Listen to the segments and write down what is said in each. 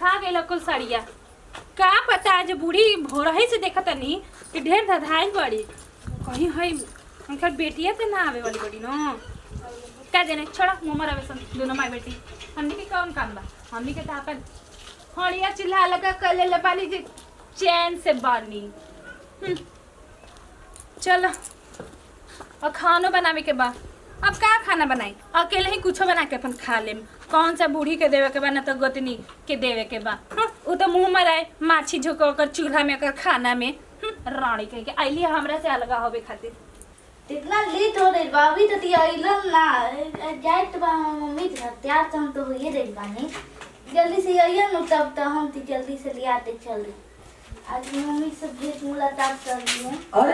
धधा गेल कुल सड़िया। का पता आज बूढ़ी भोरही से देखत नहीं कि ढेर धधाई बड़ी कहीं है उनकर बेटिया तो ना आवे वाली बड़ी न का देने छोड़ा मोमर आवे सन दोनों माई बेटी हमनी के कौन काम बा हमनी के तो अपन हड़िया चिल्ला लगा कर ले पानी जे चैन से बानी। चलो और खानो बनावे के बा अब का खाना बनाई अकेले ही कुछ बना के अपन खा लेम कौन सा बूढ़ी के देवे के बा ना तो गोतनी के देवे के बा वो तो मुंह मराए माछी झोंको कर चूल्हा में कर खाना में रानी कह के आइली हमरा से अलगा होवे खातिर इतना लेट हो रही बाबी तो ती आइलन ना जाए तो मम्मी तैयार तो हम तो हो ही रही बानी जल्दी से आइए न तब तो हम ती जल्दी से ले आते चल आज मम्मी से भेंट मुलाकात कर ली है। अरे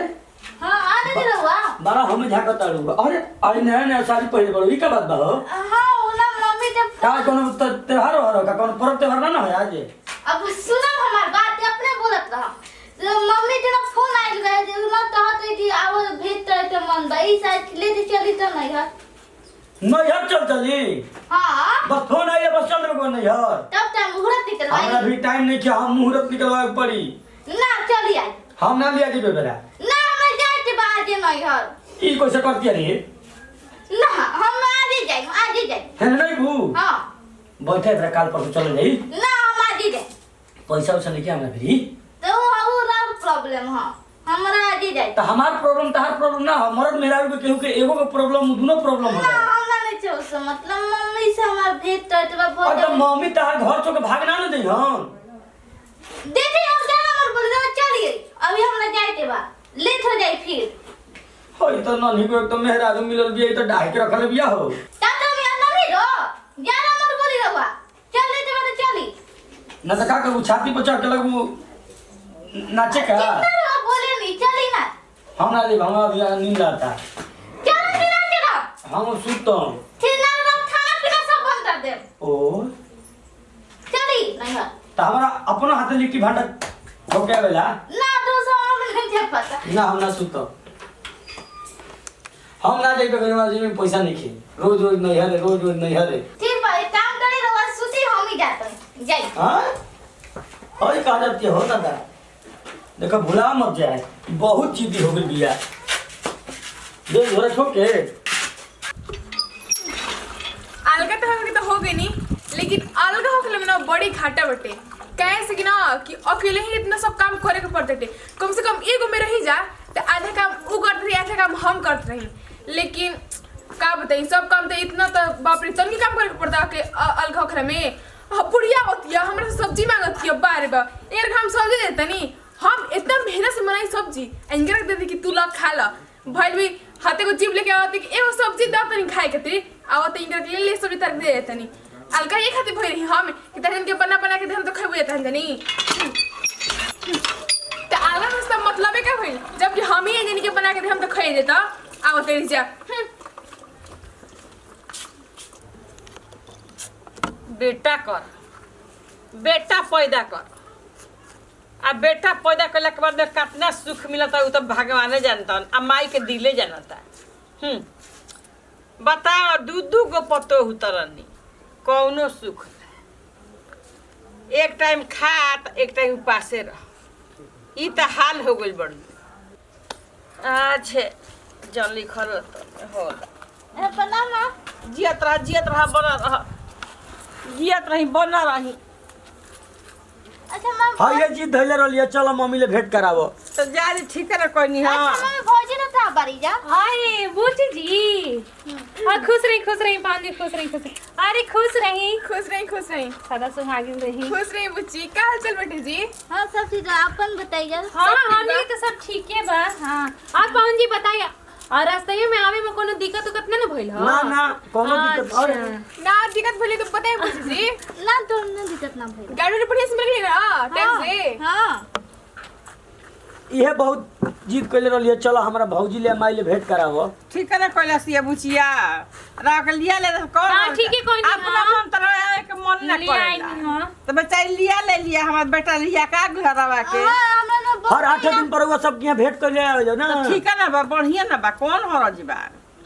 हां आने दे रहुआ बड़ा हमें झाका ताड़ू। अरे अरे नया नया साड़ी पहले बड़ो ई का बात बा हो? हां ओना मम्मी जब का कोनो त्योहार हो का कोनो पर्व त्योहार ना है आज? अब सुनो हमार बात अपने बोलत रहा तो मम्मी तेरा फोन आइल रहे जे ना कहत रही थी आव भेंट तो मन भाई साथ लेते चली तो नहीं है नहीं हट चल चली। हां बस फोन आइए बस चल को नहीं है तब तक मुहूर्त निकलवाई हमरा भी टाइम नहीं कि हम मुहूर्त निकलवाए पड़ी ना चली आई हम ना लिया जी बेबेरा ना मैं जाते बाजे नहीं है ई कैसे करती रे ना हम आज ही जाए है नहीं भू हां बैठे रे काल परसों चले जाई ना हम आज ही जाए पैसा उसा लेके हमरा भी तो वो राव प्रॉब्लम हां हमरा आज ही जाए तो हमार प्रॉब्लम तहार प्रॉब्लम ना हो मरद मेरा भी केहू के एगो के प्रॉब्लम दोनों प्रॉब्लम हो ना जाए। हमरा नहीं चाहिए मतलब मम्मी से हमार भेंट तो बहुत और तो मम्मी तहार घर छोड़ के भागना न दई हम देखिए हम जाना मत बोल दो चलिए अभी हमरा जाए बा लेट हो जाए फिर होय तो नहीं को एकदम मेहरा जो मिलल बिया तो डाह के रखले बिया हो तब तो मैं नहीं रो जाना मत बोली रहुआ चल लेते बारे चली न तो का करू छाती पर चढ़ के लगू नाचे का कितना बोले नहीं चली ना हम ना ले भंगा बिया नींद आता चलो बिना चलो हम सुतो फिर ना खाना पीना सब बंद कर दे ओ चली नहीं है तो हमारा अपना हाथ लिट्टी भांडा ठोके वाला ना दूसरा नहीं जा पता ना हम ना सुतो हम ना जाइबे घर में पैसा नहीं खे रोज रोज नहीं हरे रोज रोज नहीं हरे ठीक भाई काम करे रहुआ सुती हम ही जाते जाई हां और कहा जाती हो दादा देखो भुला मत जाए बहुत जिद्दी हो गई बिया दे झोरा ठोके अलगा तो हो गई नहीं लेकिन अलगा होके में ना बड़ी घाटा बटे कैसे कि ना कि अकेले ही इतना सब काम करे के पड़ते थे कम से कम एगो में रही जा तो आधा काम वो करते रही आधा काम हम करते रही लेकिन का बताई सब काम तो इतना तो बाप रे तन की काम करे के पड़ता के अलगा होखरा में बुढ़िया होती है हमरा से सब्जी मांगती है बारे बा एक हम सब्जी देते नहीं हम इतना मेहनत से बनाई सब्जी इनके रख देती कि तू ला खा ला भाई भी हाथे को चिप लेके आवती कि एगो सब्जी दा तनी खाए खातिर आवते इनके ले सब्जी तक दे देते नहीं अलगा ये खातिर भई रही हम कि तहन के बना बना के हम तो खइबे तहन जनी त अलग उसका मतलब है क्या भई जबकि हम ही जनी के बना के हम तो खइ देता आवते रही जा बेटा पैदा कर आ बेटा पैदा करला के बाद में कितना सुख मिलता है तो भगवान जानता आ माई के दिले जानता बताओ दू गो पतो उतरनी कौनो सुख नहीं एक टाइम खा तो एक टाइम उपासे रह ई तो हाल हो गई बड़ी अच्छे जल्दी खरो तो होला बना ना जियत रहा बना रही अच्छा मैं हां ये जी धैले रहलिए चलो मम्मी ले भेंट करावो तो जारी ठीक है कोई नहीं हाँ अच्छा मैं भौजी ना था बारी जा अरे बूटी जी खुश रही पांजी खुश रही अरे खुश रही सदा सुहागिन रही खुश रही बुच्ची का हाल चल बेटी जी हां सब चीज अपन बताइए हाँ हमनी तो सब ठीक है बा हाँ आप पांजी बताइए और रास्ते में आवे में कोनो दिक्कत उकत ना भइल ह ना कोनो दिक्कत और ना दिक्कत भले तो पता है बुच्ची जी ना तो ना दिक्कत ना भइल गाड़ी बढ़िया से मिल गई ना टाइम से हां ये बहुत जीत कइले रहलिए चलो हमरा भौजी ले माई ले भेंट करावो ठीक है ना कोई लसिया बुचिया राख लिया ले तो कौन हाँ, ठीक है, कोई नहीं, अपना हाँ। मन तरह एक मन ना लिया आई करेला नहीं, हाँ। तो बच्चा लिया ले लिया हमारा बेटा लिया का घरवा के हां हमरा ना हर 8 दिन पर वो सब के भेंट कर ले आओ ना तो ठीक है ना बा बढ़िया ना बा कौन हो रजी बा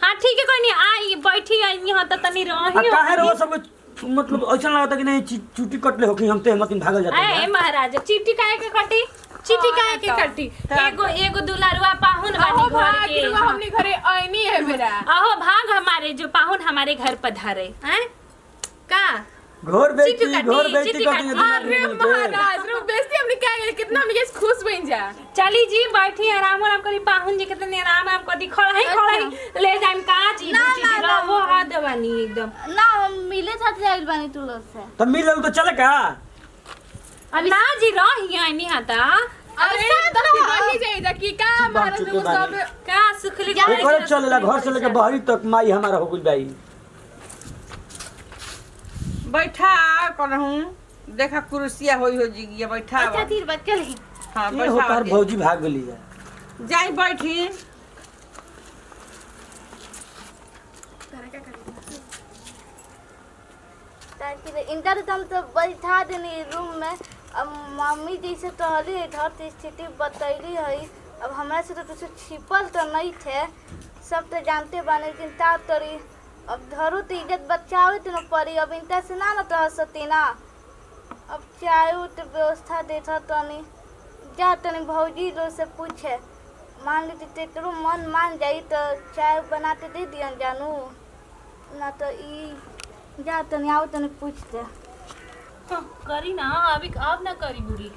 हाँ ठीक है कोई नहीं आई बैठी आई यहाँ तो तनी आ रही काहे रो सब मतलब ऐसा लगता कि नहीं चुटी कटले हो कि हम ते मतिन भागल जाते ए महाराज चीटी काहे के कटी चीटी काहे के कटी एगो दुलारुआ पाहुन अहो बानी घर भाग के रुआ हमने घरे आईनी है मेरा अहो भाग हमारे जो पाहुन हमारे घर पधारे हैं का घोर बेटी चिट्ठी काटी, घोर बेटी चिट्ठी कटी काटी। अरे महाराज रू बेइज्जती हमने क्या करे कितना हमने कैसे खुश बन जा चली जी बैठी आराम आराम करी पाहुन जी कितने आराम आराम करी खड़ा ही ले जाइम का जी ना, ना, ना। वो हाथ दबानी एकदम ना हम मिले खातिर आइल बानी तू लोग से तो मिल तो चले का अब ना जी रही आईनी हाता अरे तो रही जाएगा कि का महाराज चुके लोग सब बानी। का सुखली एक और चलेला घर से लेके बाहरी तक माई हमारा हो गई भाई बैठा करहूं देखा कुर्सिया होई हो जी ये बैठा अच्छा तीर बच चली हां ये होता बैठा है भौजी भाग गेली है जाई बैठी ताकि इनका तो हम तो बैठा देनी रूम में अब मम्मी जी से कहली इधर तो स्थिति बतैली है अब हमरा से तो कुछ छिपल तो नहीं थे सब तो जानते बानी लेकिन ता तोरी अब धरू तो इज्जत बचावे तो न पड़ी अब इनका से ना रह सकती ना अब चाहे तो व्यवस्था देता तो नहीं जा तनी भौजी लोग से पूछे मान ली तेरो मन मान जाई तो चाय बनाते दे दियन जानू ना तो ई जा तनी आओ तनी पूछते करी ना अभी अब ना करी बुढ़ी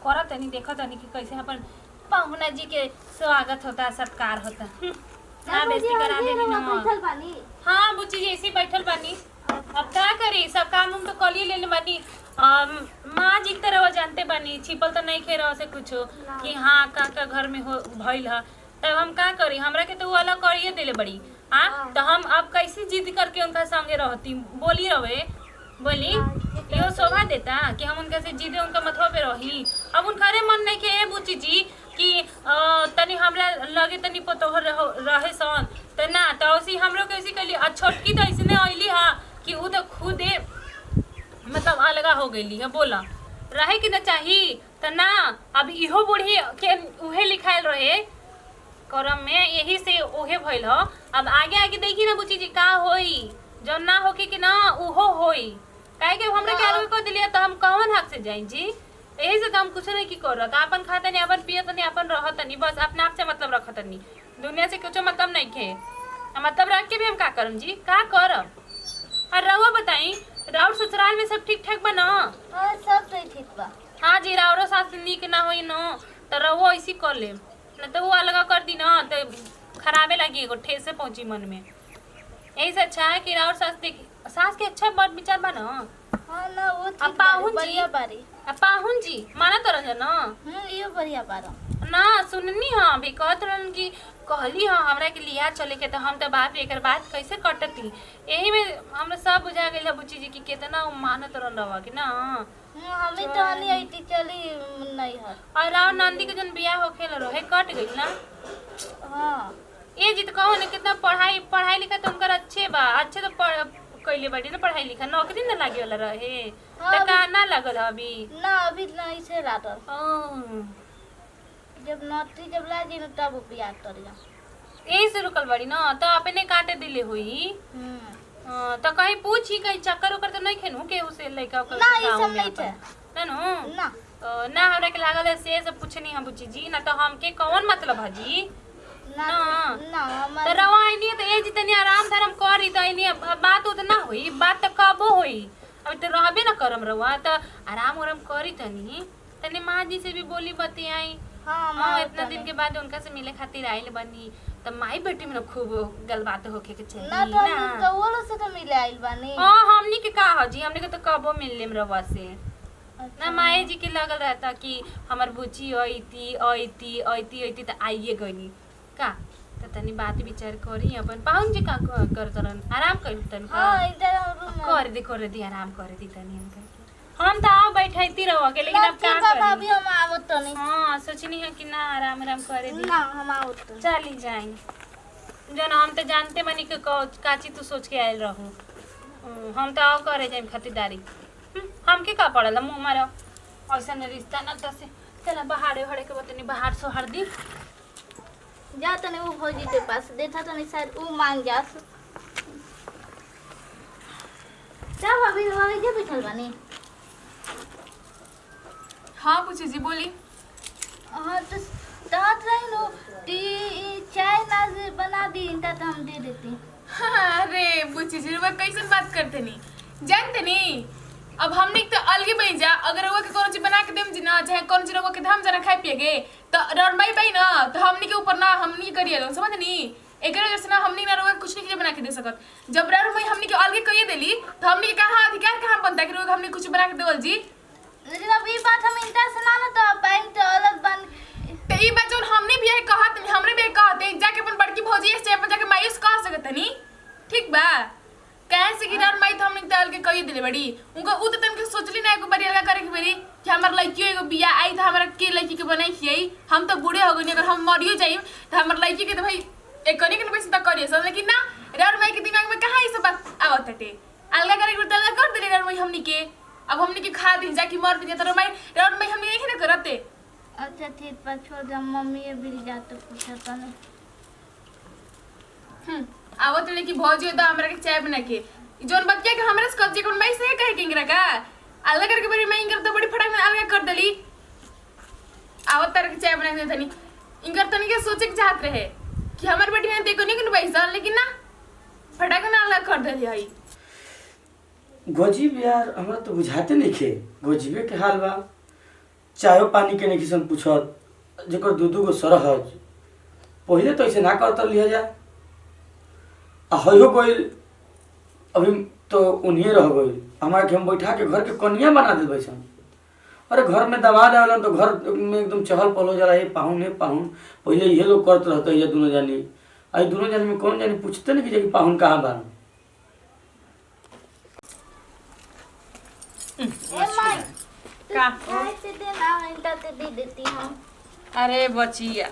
करा तनी देखा तनी कि कैसे अपन पाहुना जी के स्वागत होता सत्कार होता ना बेइज्जती करा देनी ना बैठल बानी हाँ बुच्ची जी ऐसे ही बैठल बानी अब क्या करी सब काम हम तो कल ही ले बानी माँ जी की तरह वो जानते बानी छिपल तो नहीं खे रहा से कुछ कि हाँ का घर में हो भइल है तब हम का करी हमरा के तो वो अलग करिए दिले बड़ी हाँ तो हम अब कैसे जिद करके उनका संगे रहती बोली रहे बोली यो शोभा देता कि हम उनका से जिदे उनका मथवा पे रही अब उनका मन नहीं के बुच्ची जी कि तनी हमरा लगे तनी पतोहर रहे सन त ना तो उसी हमरो के उसी कली छोटकी तो ऐसे आइली हां कि उ तो खुदे मतलब अलगा हो गईली है बोला रहे कि ना चाही त ना अब इहो बूढ़ी के उहे लिखाइल रहे करम में यही से ओहे भइल हो अब आगे आगे देखी ना बुची जी का होई जो ना होके कि ना उहो होई काहे के हमरा के आलू को दिलिया त हम कौन हक से जाई जी यही से तो हम कुछ नहीं की करत अपन खाता नहीं अपन पियत नहीं अपन रहत नहीं बस अपने आप से मतलब रखत नहीं दुनिया से कुछ मतलब नहीं खे मतलब रख के भी हम का करम जी का करम और रहुआ बताई राउर ससुराल में सब ठीक ठाक बना हां सब तो ठीक बा हाँ जी राउरो सास नीक ना होई न तो रहुआ ऐसी कर ले न तो वो अलग कर दी ना तो खराबे लगी एगो ठेस से पहुंची मन में यही से अच्छा है कि राउर सास देखी सास के अच्छा बात विचार बना हां ना वो ठीक पाहुन जी। बढ़िया बारी पाहुन जी माना तो रंजन ना ये बढ़िया बारा ना सुननी हाँ भी कहत रहन कि कहली हाँ हमरा के लिया चले के तो हम तो बात एकर बात कैसे कटती यही में हमरा सब बुझा गेल है बुच्ची जी की कितना मानत रहन रवा कि ना हमें तो नहीं आई थी चली नहीं है और राव नंदी के जन बियाह होखे रहे कट गई ना हां ये जी तो कहो ना कितना पढ़ाई लिखा तो उनकर अच्छे बा अच्छे तो कैले बाटी ना पढ़ाई लिखा नौकरी ना लागे वाला रहे हाँ, तो का ना लगल अभी ना अभी नहीं से रातर ओ, जब नौकरी जब लागी न तब बियाह करिया यही से रुकल बाड़ी ना तो अपने काटे दिले हुई तो कहीं पूछी कहीं चक्कर उकर तो नहीं खेनू के उसे लइका को ना ये सब नहीं थे ना नो ना ना हमरा के लागल है से सब पूछनी हम बुच्ची जी ना तो हमके कौन मतलब हाजी ना ना। ना तो हमारे रवा आईनी तो ए जितनी आराम धर्म करी तो आईनी बात तो ना हुई बात तो कबो हुई अब तो रहबे ना करम रवा तो आराम उराम करी तनी तनी माँ जी से भी बोली बतियाई हाँ हाँ इतना दिन के बाद उनका से मिले खातिर आइल बनी तो माई बेटी में ना खूब गलबात होके के चाहिए ना तो हम तो वो लोग से तो मिले आइल बानी हाँ हमनी के का हाजी हमनी के तो कबो मिल लेम रवा से ना माए जी के लगल रहता कि हमर बुची अइती तो आइए गनी का तो तनी बात विचार करी अपन पाहुन जी का करतरन आराम करतन का हाँ इधर रूम कर दी आराम कर दी तनी हम तो आओ बैठती रहो के लेकिन अब का भाभी करी हम आवत तो नहीं हाँ सोचनी है कि ना आराम आराम करे दी ना हम आवत तो नहीं। चली जाएंगे जो ना हम तो जानते बनी कि काची तू सोच के आयल रहू हम तो आओ करे जाए खातिरदारी हमके का पड़ल मुँह मारो ऐसा रिश्ता ना तो से चला बहारे हड़े के बतनी बाहर सोहर दी जा तो नहीं वो भौजी के पास देखा तो नहीं शायद वो मान जा जा अभी रवाइजे बैठल बानी। हाँ पूछी जी बोली। हाँ तो तहत रही लो चाय नाज बना दी इंटा तो हम दे देती। हाँ, अरे बुच्ची जी रुआ कैसन बात करते नहीं जानते नहीं। अब हमनी तो अलगे बन जा अगर रुआ के कोनो चीज बना के देम जी ना चाहे कौन चीज रुआ के हम जना खाए पिएगे तो रनबाई बाई ना तो हमनी के ऊपर ना हमनी करिए लो समझ नहीं। एक वजह से ना हमनी ना रुआ कुछ नहीं बना के दे सकत। जब रनबाई हमनी के अलगे कहिए देली तो हमनी के कहां अधिकार कहां बनता कि रुआ हमनी कुछ बना के देवल जी। लेकिन अब ये बात हम इंटा से ना तो बैंक तो अलग बन तो ई बात जोन हमने भी है कहत हमरे भी कहते जाके अपन बड़की भौजी से अपन जाके मायूस कह सकत नहीं ठीक बा। कहे से गिरार माई तो हमने ताल के कही दिले बड़ी उनका उ तो तन के सोचली ना एगो बड़ी अलग करे के बेरी कि हमर लड़की एगो बिया आई तो हमरा के लड़की के बनाई खियाई हम तो बूढ़े हो गनी अगर हम मरियो जाई तो हमर लड़की के तो भाई एक कनी के पैसा तक करिए सब लेकिन ना रार माई के दिमाग में कहां ई सब बात आवत हटे अलग करे के अलग कर दिले रार माई हमनी के। अब हमनी के खा दिन जाके मर भी तो रार माई हमनी नहीं ना करते। अच्छा ठीक पर छोड़ दे मम्मी ये बिल जा तो पूछा था ना। आवत ले कि भौजी तो हमरा के चाय बना के जोन बच्चा के हमरा से कब्जे कोन मैं से कहे के इंगरा का अलग करके बड़ी मैं इंगर तो बड़ी फटाक में अलग कर देली। आवत तर के चाय बना के धनी इंगर तनी के सोचे के चाहत रहे कि हमर बेटी ने देखो नहीं कि पैसा लेकिन ना फटाक में अलग कर देली हई। गजीब यार हमरा तो बुझाते नहीं खे गजीबे के हाल बा। चायो पानी के नहीं किसन पूछत जेकर दूधू को सरहज पहले तो ऐसे ना करत लिया जा हो गई अभी तो उन्हीं रह गई हमारे के हम बैठा के घर के कन्या बना दे बैसन। अरे घर में दमाद आवेलन तो घर में एकदम चहल पहल हो जाला है पाहुन पहले ये लोग करते रहते ये दोनों जानी आई दोनों जानी में कौन जानी पूछते नहीं कि पाहुन कहाँ बा। का कैसे देना इंटा ते दे देती हूँ। अरे बचिया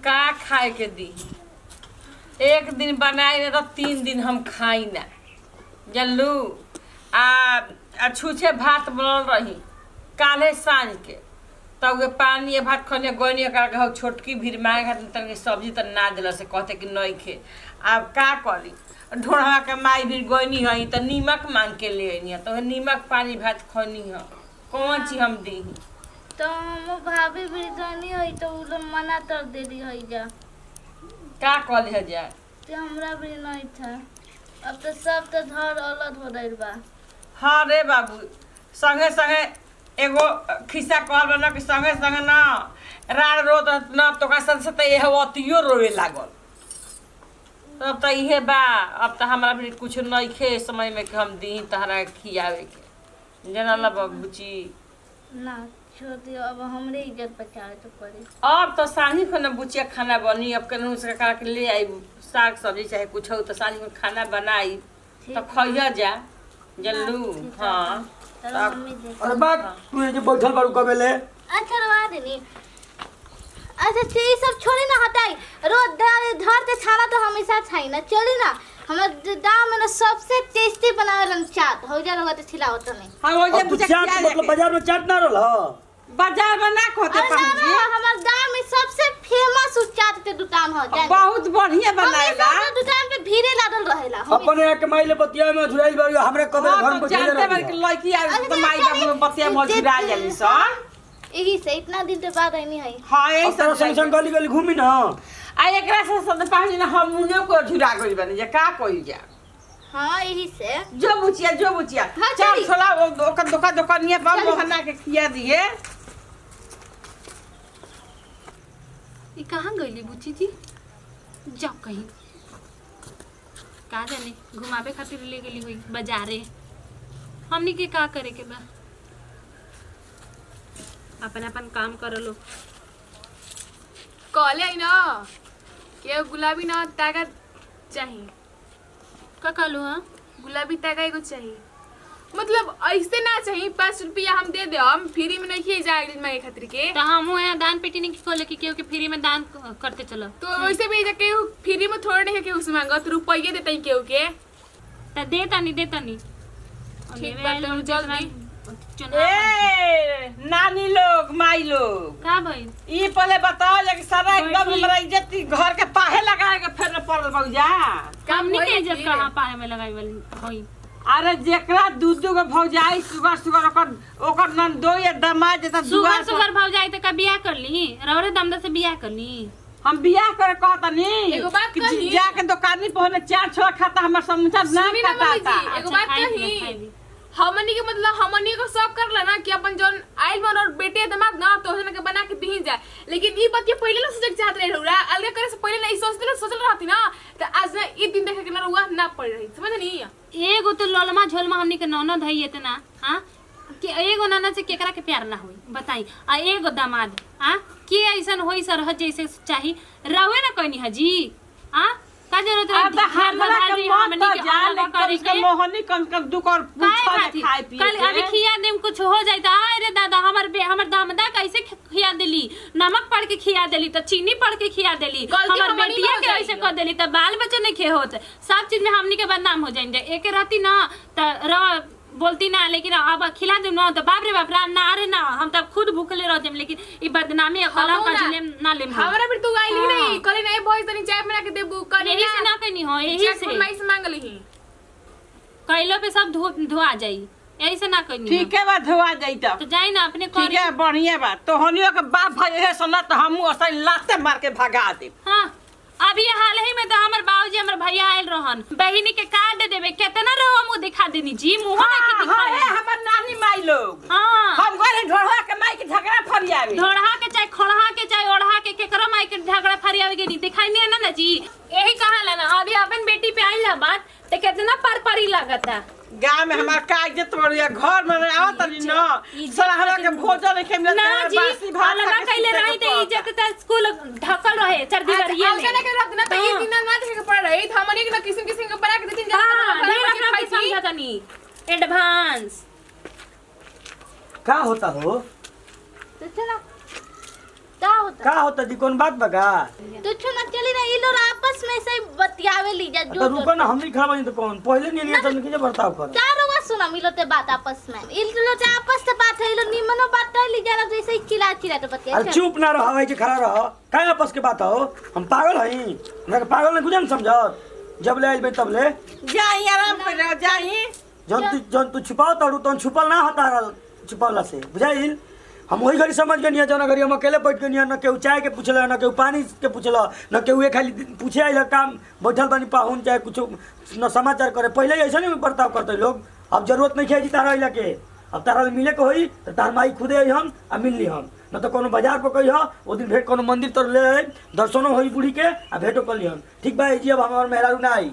का खाए के दी एक दिन बनाई ना तो 3 दिन हम खाई ना जानलू। आ छूछे भात बनल रही काले सांझ के तब वे पानी भात खने गनी कर छोटकी भीड़ मांगे खातिर तन सब्जी तो ना दिल से कहते कि नहीं खे। अब का करी ढोढ़वा के माई भी गनी है तो नीमक मांग के ले अनी तो नीमक पानी भात खनी है कौन चीज हम दी तो हम भाभी भी जानी है तो उ लोग मना कर दे दी है जा का कल है जाए तो हमरा भी नहीं था। अब तो सब तो घर अलग हो रही बा। हाँ रे बाबू संगे संगे एगो खिस्सा कहल बना कि संगे संगे ना राड़ रोत न तो का संग से ये अतियो रोवे लागल। अब तो इहे बा अब तो हमरा भी कुछ नहीं खे समय में कि हम दी तहरा खियावे के जनला बाबूजी ना छोड़ दियो अब हमरे इज्जत बचावे तो पड़े। अब तो सानी को न बुचिया खाना बनी अब केनहू से का के ले आई साग सब्जी चाहे कुछ हो तो सानी को खाना बनाई तो खइया जा जल्लू। हाँ चलो मम्मी दे। अरे बात तू ये जो बैठल बाड़ू कबेले अच्छा रवा देनी। अच्छा ये सब छोड़ी ना हटाई रोज धरते छाना तो हमेशा छाई ना चली ना हमारे गांव में ना सबसे टेस्टी बनावल चाट हो जा रहा तो खिलाओ तो नहीं। हाँ वो जे तू बुचिया चाट मतलब बाजार में चाट ना रहल बाजार में ना खोते अरे ना पहुंची हमारे गांव में सबसे फेमस चाट के दुकान हो जाए बहुत बढ़िया बनाएगा दुकान पे भीड़े लागल रहेला। अपने के माइले बतिया में झुराइल बाड़ी हमरे कबे घर में बैठे जानते बार कि लड़की आ तो माई बाबू बतिया मजुरा जाली सन यही से इतना दिन के बाद आनी है। हां ए सब संग संग गली गली घूमी ना आ एकरा से सब पाँच दिन हम मुने को झुरा गइल बने जे का कइल जा। हाँ यही से जो बुचिया हाँ, चल चली। छोला ओकर दुकानिया पर मोहना के खिया दिए। ये कहाँ गईली बुची जी जाओ कहीं का जाने घुमावे खातिर ले गेली हुई बाजारे हमनी के का करे के बा अपन अपन काम कर लो। कहले आई ना के गुलाबी ना तागा चाहिए का कहलू हाँ गुलाबी तागा एगो चाहिए मतलब ऐसे ना चाहिए 5 रुपया हम दे दे हम फ्री में नहीं खिए जाए मांगे खातिर के तो हम यहाँ दान पेटी नहीं खोले कि केहू के फ्री में दान करते चलो तो वैसे भी जाके फ्री में थोड़ा नहीं केहू से मांगत रुपये देते ही केहू के तो दे तनी ठीक बात है जल्दी ए नानी लोग माई लोग का भाई ई पहले बताओ जे सारा एकदम हमरा इज्जत घर के पाहे लगा के फेर पड़ल बउजा काम नहीं होई के जब फिर। कहाँ पाए में लगाई वाली होई अरे जेकरा दूध गो भौजाई सुगर सुगर ओकर नंदो या दामाद जता सुगर सुगर भौजाई त का बियाह कर ली रौरे दमदा से बियाह कर ली हम बियाह करे कहता नी एगो बात कि कही? जाके दुकानी पे होने 4 छोला खाता हमर समोसा ना सुनी ना खाता मम्मी था जी, एगो बात खाई ली, कही खाई ली। हमनी के मतलब हमनी को सब कर लेना कि अपन जौन आइल बन और बेटे दिमाग ना तो होने के बना के दी जाए लेकिन ई बात के पहले ना सोचे चाहत रहे रहुरा अलग करे से पहले नहीं सोचल रहती ना तो आज ना ई दिन देखे के ना रहुआ ना पड़ रही समझ नहीं एगो तो लोलमा झोलमा हमनी के ननद है इतना हां कि एगो ननद से केकरा के प्यार ना होई बताई आ एगो दामाद हां के ऐसन होई सरह जैसे चाही रहुए ना कहनी हजी हां का जरूरत अब है हमरा के मत तो जान करे के मोहनी कम से कम दुख और पूछा खाती खाए पिए कल अभी खिया देम कुछ हो जाए तो अरे दादा हमर दामदा कैसे खिया देली नमक पड़ के खिया देली तो चीनी पड़ के खिया देली गलती हमर हमनी बेटिया हो के जाई ऐसे है। कर देली तो बाल बच्चे नहीं खे होत सब चीज में हमनी के बदनाम हो जाएंगे एक रहती ना तो बोलती ना लेकिन अब खिला दूं ना तो बाप रे बाप ना अरे ना हम तब खुद भूखले रह जाम लेकिन ई बदनामी कलम का झेले ना लेम हम। हमरा भी तू आइली हाँ। नहीं कल नहीं भोज तनी चाय बना के देबू कल यही से ना कहनी हो यही से माई से मांग ली कैलो पे सब धुआ जाई यही से ना कहनी ठीक है बा धोआ जाई तो तब जाई ना अपने ठीक है बढ़िया बात तो होनियो के बाप भाई है सुना तो हमहू असै लाते मार के भगा दे हाँ अभी हाल ही में तो हमर बाबूजी हमर भैया आयल रहन बहिनी के कार्ड देबे केतना रहो मुंह दिखा देनी जी मुंह ना के दिखाए हमर नानी माई लोग हां हम गरे ढोढ़ा के माई के झगड़ा फरियावे धोड़ा के चाहे खोड़ा के चाहे ओढ़ा के केकरो माई के झगड़ा फरियावे के नहीं दिखाई नहीं है ना जी यही कहाला ना अभी अपन बेटी पे आइल बात तो कितना पर परी लागता गांव में हमार का इज्जत बढ़िया घर में आवत नहीं ना सारा हमरा के भोजन नहीं खेम ना लेते जी बासी भात अलगा कैले रही तो इज्जत त स्कूल ढकल रहे चरदीवरिये अलग में के रहत ना तो ये दिन ना देखे के पड़ रही था हमनी के ना किस्म किस्म के बना के देती हां जा ढेर अपना के समझा तनी एडवांस का होता हो तो चलो का होता का होता जी कौन बात बगा तो चलो चली ना ये लोग आपस में से बतियावे ली जा तो रुको ना हम नहीं खड़ा बनी तो कौन पहले नहीं लिया तो किसे बर्ताव कर चारों बात सुना मिलोते बात आपस में इन लोग आपस से बात है लो निमनो बात है ली जा जैसे ही चिल्ला चिल्ला तो बतिया अरे चुप ना रहो भाई के खड़ा रहो काहे आपस के बात हो हम पागल हई हमरा के पागल नहीं गुजन समझो जब ले आइल बे तब ले जाई आराम कर रहो जाई जन तू छुपाओ तड़ू तो छुपल ना होता रहा छुपावला से बुझाइल हम वही घड़ी समझ गए जना घड़ी हम अकेले बैठ गए न केहू चाय के पूछला न केहू पानी के पूछला न केहू ये खाली पूछे आइल काम बैठल बनी पाहुन चाहे कुछ न समाचार करे पहले ऐसा नहीं बर्ताव करते लोग अब जरूरत नहीं है जी तारा अइला के अब तारा मिले के होई तो तार माई खुदे आई हम आ मिल ली हम न तो कोनो बाजार पर कही वो दिन भेंट कोनो मंदिर तर ले आई दर्शनो होई बूढ़ी के आ भेंटो कर ली हम ठीक बा जी अब हमार मेहरारू ना आई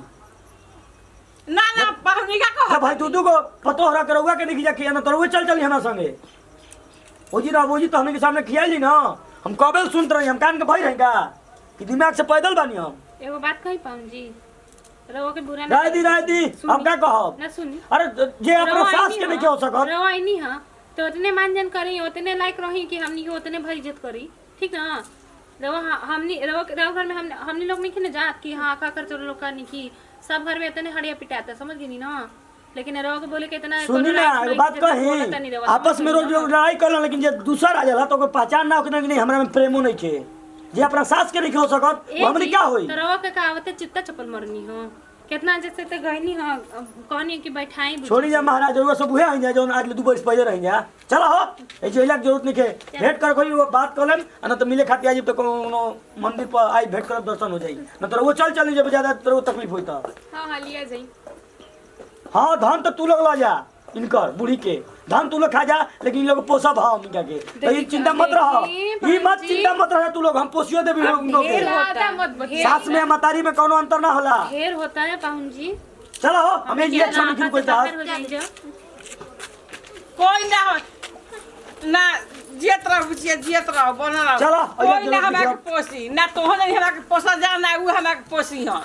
ना ना पहनी का अच्छा कहो भाई तू को पतो हरा करौआ के नहीं खिया ना तो वो चल चली हमारे संगे ओजी ना ओजी तो हमें के सामने खियाली ना हम कबे सुनत रही हम कान के भई रही का कि दिमाग से पैदल बानी हम एगो बात कही पाऊं जी रहो के बुरा ना राय दी हम का कहब ना सुनी अरे जे अपना सास के नहीं हो सकत रहो आई नहीं हां तो उतने मानजन करी उतने लायक रही कि हमनी के उतने भर इज्जत करी ठीक ना रहो हमनी रहो घर में हमनी लोग नहीं खिने जात कि हां का कर चलो लोग का नहीं की सब घर में इतने हड़िया पिटाता समझ गई ना लेकिन रहो के बोले के इतना सुनी ना एगो बात कही आपस में रोज लड़ाई करला लेकिन जे दूसरा आ जाला तो ओकर पहचान ना होके नहीं हमरा में प्रेमो नहीं के जे अपना सास के नहीं हो सकत वो हमनी क्या होई तो रहो के कहावत चित्ता चपल मरनी हो कितना जैसे ते गहनी हां कहनी कि बैठाई छोड़ी जा महाराज वो सब हुए आई जा जो आज 2 बरस पहले रह जा चलो हो ए जे इलाक जरूरत नहीं के भेंट कर कोई वो बात कर लेम ना तो मिले खाती आज तो कोनो मंदिर पर आई भेंट कर दर्शन हो जाई ना तो वो चल जब ज्यादा तो तकलीफ होई तो हां हां लिया जाई हाँ धान तो तू लोग ला जा इनकर बूढ़ी के धान तू लोग खा जा लेकिन इन लोग पोसा भाव मिका के तो ये चिंता मत रहो ये मत चिंता मत रहो तू लोग हम पोसियो दे भी उनको के ज्यादा मत बहिए सास में मतारी में कोनो अंतर ना होला ढेर होता है पाहुन जी चलो हो हमें ये अच्छा नहीं कोई बाहर हो जाइए कोई ना ना जियत रहो बना रहो चलो, कोई ना अइला हमरा जरूर के पोसी ना तोहन हमरा के पोसा जा ना उ हमरा के पोसी हन